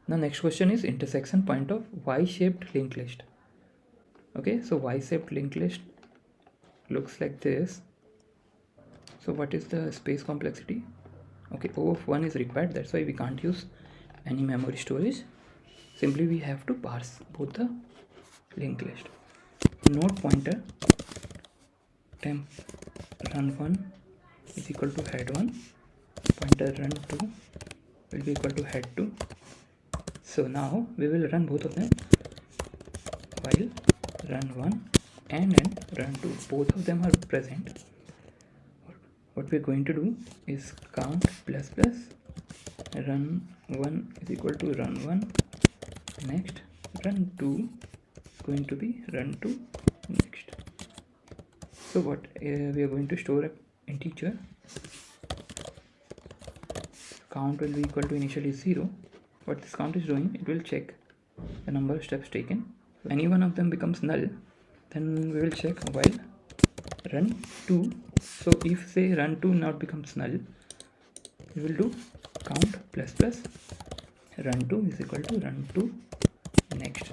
Now next question is intersection point of y-shaped linked list. Okay, so y-shaped linked list looks like this. So what is the space complexity? Okay, O of 1 is required, that's why we can't use any memory storage. Simply we have to parse both the linked list. Node pointer temp run1 is equal to head1, pointer run2 will be equal to head2. So now we will run both of them while run1 and run2, both of them are present. What we're going to do is count plus plus run1 is equal to run1, next run2 going to be run2 next. So what we are going to store an integer. Count will be equal to initially 0. What this count is doing, it will check the number of steps taken. If any one of them becomes null, then we will check while run2. So if say run2 not becomes null, we will do count plus plus run2 is equal to run2 next.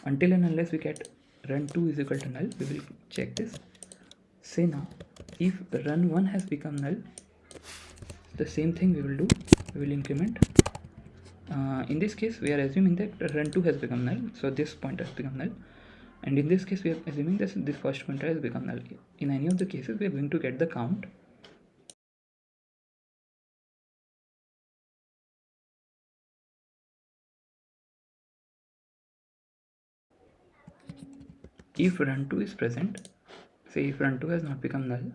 Until and unless we get run2 is equal to null, we will check this. Say now, if run1 has become null, the same thing we will do. We will increment. In this case, we are assuming that run2 has become null, so this pointer has become null. And in this case, we are assuming that this first pointer has become null. In any of the cases, we are going to get the count. If run2 is present, say if run2 has not become null,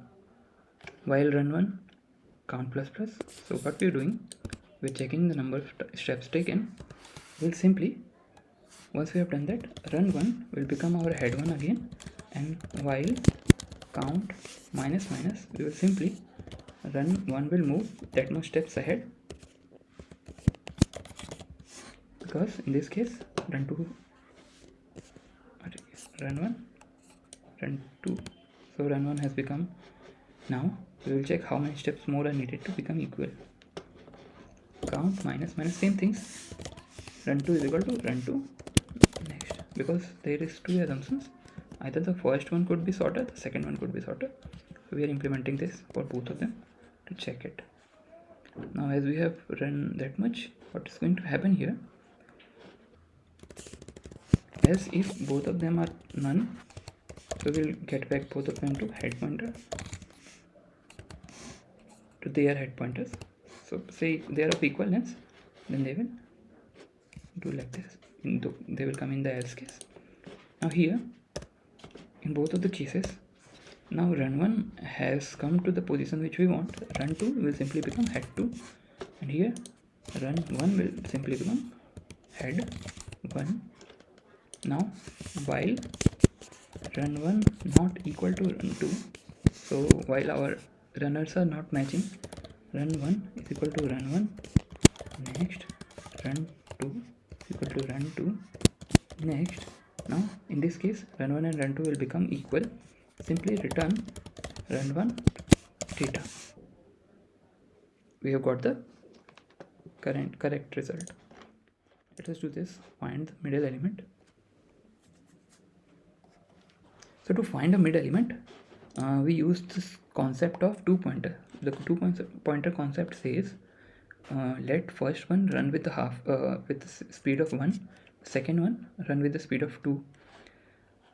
while run1 count plus plus. So what we are doing, we are checking the number of steps taken. We'll simply, once we have done that, run1 will become our head1 again, and while count minus minus, we will simply run1 will move that much steps ahead, because in this case run1 run2, so run1 has become. Now we will check how many steps more are needed to become equal. Count minus minus, same things, run2 is equal to run2 next, because there is two assumptions, either the first one could be shorter, the second one could be shorter. So we are implementing this for both of them to check it. Now as we have run that much, what is going to happen here, as if both of them are none, so we'll get back both of them to head pointer, to their head pointers. So say they are of equal length, then they will do like this, they will come in the else case. Now here in both of the cases, now run1 has come to the position which we want, run2 will simply become head2, and here run1 will simply become head1. Now while run1 not equal to run2, so while our runners are not matching, run1 is equal to run1 next, run2 is equal to run2 next. Now in this case run1 and run2 will become equal, simply return run1 theta. We have got the correct result. Let us do this, find the middle element. So to find a mid element, we use this concept of two pointer. The pointer concept says, let first one run with with the speed of 1, second one run with the speed of 2.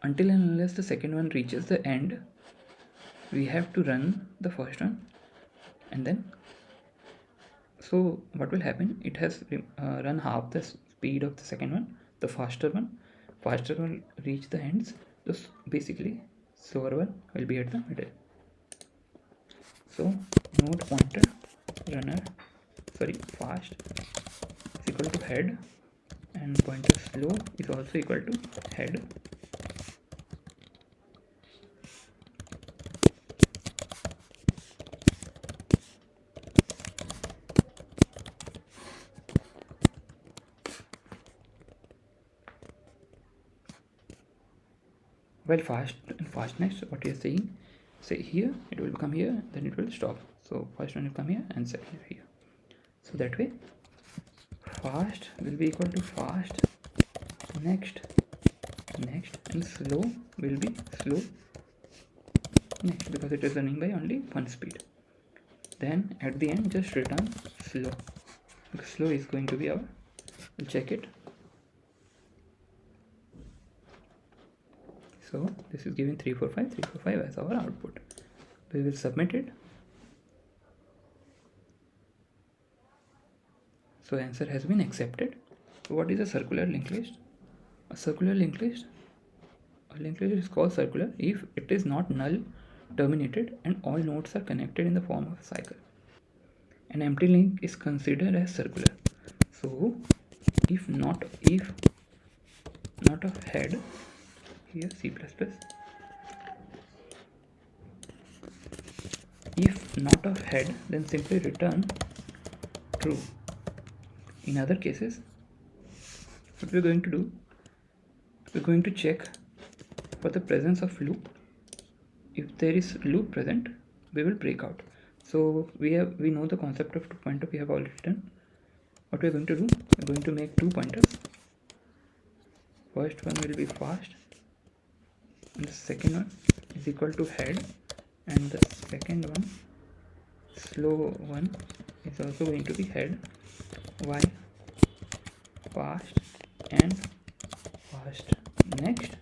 Until and unless the second one reaches the end, we have to run the first one, and then so what will happen, it has run half the speed of the second one, the faster one will reach the ends. So basically slower one will be at the middle. So node pointer fast is equal to head, and pointer slow is also equal to head. Well, fast and fastness, what you are saying, say here it will come here, then it will stop. So first one will come here and second here. So that way fast will be equal to fast next, and slow will be slow next, because it is running by only one speed. Then at the end just return slow, because slow is going to be our, we'll check it. So this is giving 345 as our output. We will submit it. So answer has been accepted. So what is a circular linked list? A circular linked list, is called circular if it is not null, terminated, and all nodes are connected in the form of a cycle. An empty link is considered as circular. So if not of head, here C++, if not of head, then simply return true. In other cases, what we're going to do, we're going to check for the presence of loop. If there is loop present, we will break out. So we know the concept of 2 pointer we have already done. What we're going to do, we're going to make 2 pointers. First one will be fast, and the second one is equal to head, and the second one, slow one, is also going to be head, while fast and fast next,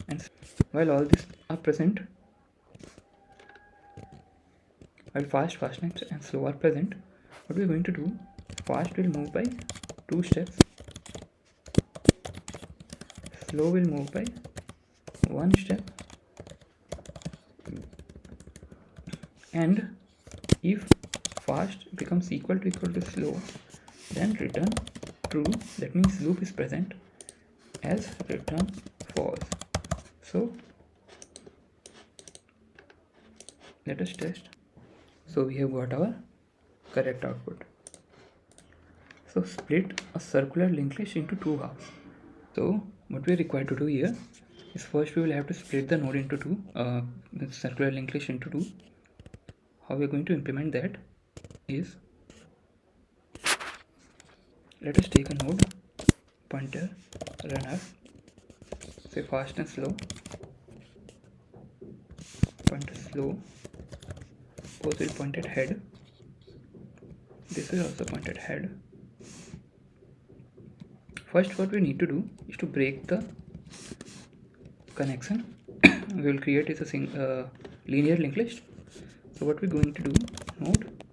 and while all these are present, while fast next and slow are present, what we are going to do, fast will move by 2 steps, slow will move by 1 step, and if fast becomes equal to slow, then return true. That means loop is present, as return false. So let us test. So we have got our correct output. So split a circular linked list into 2 halves. So what we are required to do here is, first we will have to split the node into 2, the circular linked list into 2. How we are going to implement that is, let us take a node pointer runner, say fast and slow, pointer slow, both will point at head, this will also point at head. First what we need to do is to break the connection. We will create is a linear linked list. So what we're going to do, node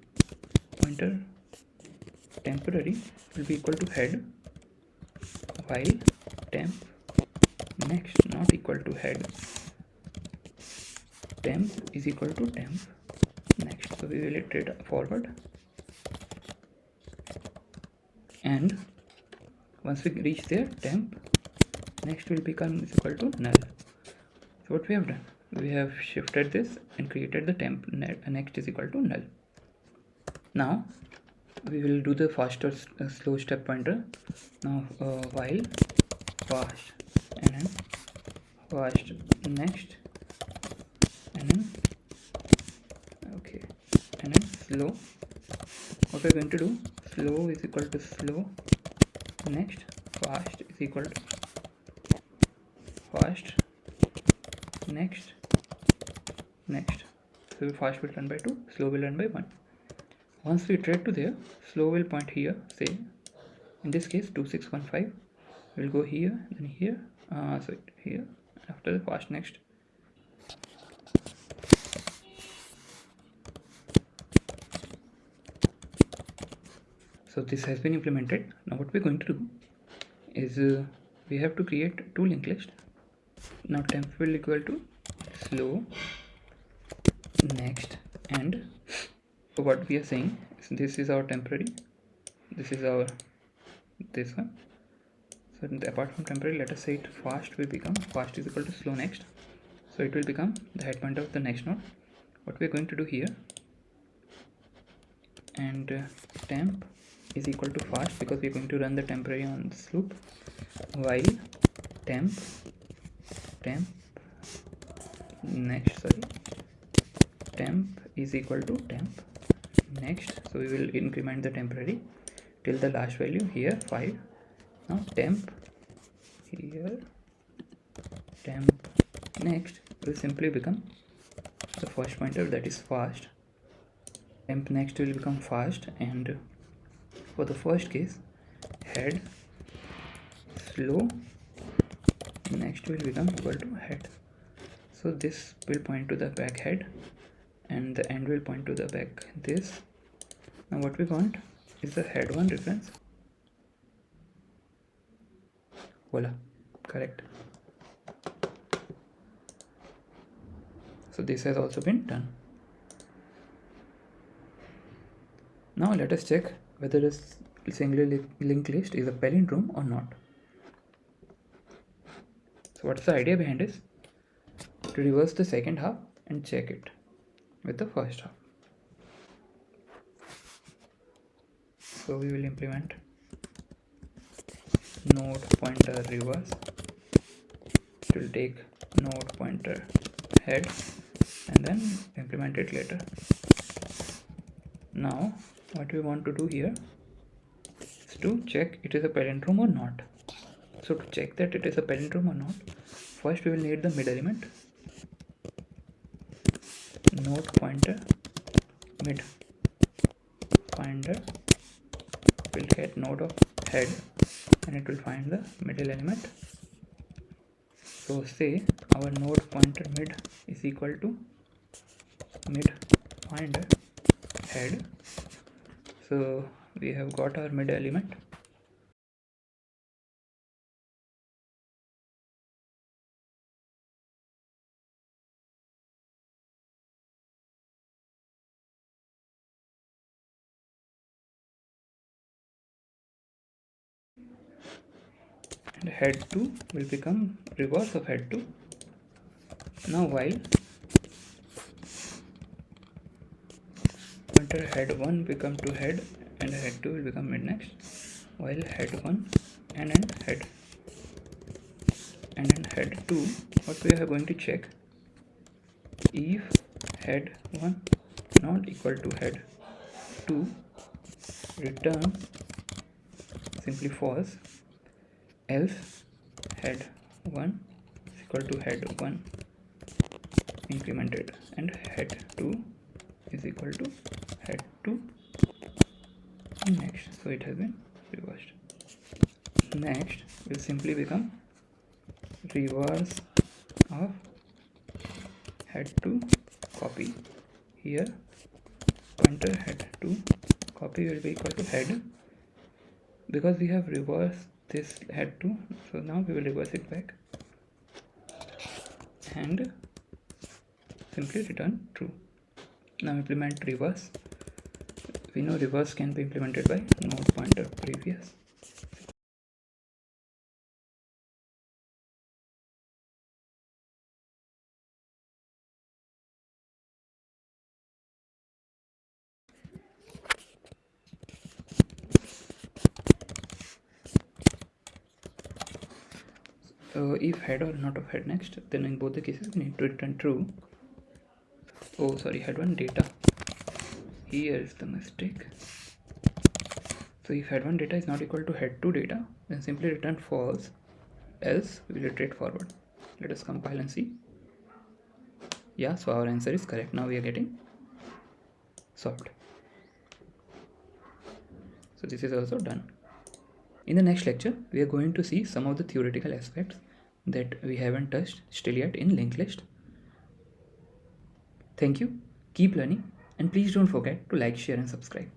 pointer temporary will be equal to head, while temp next not equal to head, temp is equal to temp next. So we will iterate forward, and once we reach there, temp next will become is equal to null. So what we have done, we have shifted this and created the temp next is equal to null. Now we will do the faster slow step pointer. Now while fast, and then fast next, and then okay, and then slow. What we are going to do, slow is equal to slow next, fast is equal to fast next. So fast will run by 2, slow will run by 1. Once we iterate to there, slow will point here, say in this case 2615, will go here, then here, so here, after the fast next. So this has been implemented. Now what we're going to do is we have to create 2 linked lists. Now temp will equal to slow next, and so what we are saying is, this is our temporary, this is our this one. So apart from temporary, let us say it fast will become fast is equal to slow next, so it will become the head pointer of the next node. What we are going to do here, and temp is equal to fast, because we are going to run the temporary on this loop, while temp next, temp is equal to temp next. So we will increment the temporary. till the last value here 5. Now temp here, temp next will simply become the first pointer, that is fast. Temp next will become fast, and for the first case head slow next will become equal to head. So this will point to the back head and the end will point to the back this. Now what we want is the head 1 reference. Voila, correct. So this has also been done. Now let us check whether this singular linked list is a palindrome or not. So what's the idea behind this? To reverse the second half and check it with the first half. So we will implement node pointer reverse. It will take node pointer head and then implement it later. Now what we want to do here is to check it is a palindrome or not. So to check that it is a palindrome or not, first we will need the mid element. Node pointer mid finder will get node of head and it will find the middle element. So say our node pointer mid is equal to mid finder head. So we have got our mid element. And head 2 will become reverse of head 2. Now while pointer head 1 become to head and head 2 will become mid next, while head 1 and then head 2, what we are going to check, if head 1 not equal to head 2, return simply false, else head 1 is equal to head 1 incremented and head 2 is equal to head 2 next. So it has been reversed. Next will simply become reverse of head 2 copy. Here pointer head 2 copy will be equal to head, because we have reversed this head 2, so now we will reverse it back and simply return true. Now implement reverse. We know reverse can be implemented by node pointer previous. So if head or not of head next, then in both the cases we need to return true. Oh sorry, head 1 data. Here is the mistake. So if head 1 data is not equal to head 2 data, then simply return false, else we will iterate forward. Let us compile and see. Yeah, so our answer is correct. Now we are getting solved. So this is also done. In the next lecture, we are going to see some of the theoretical aspects that we haven't touched still yet in linked list. Thank you, keep learning, and please don't forget to like, share and subscribe.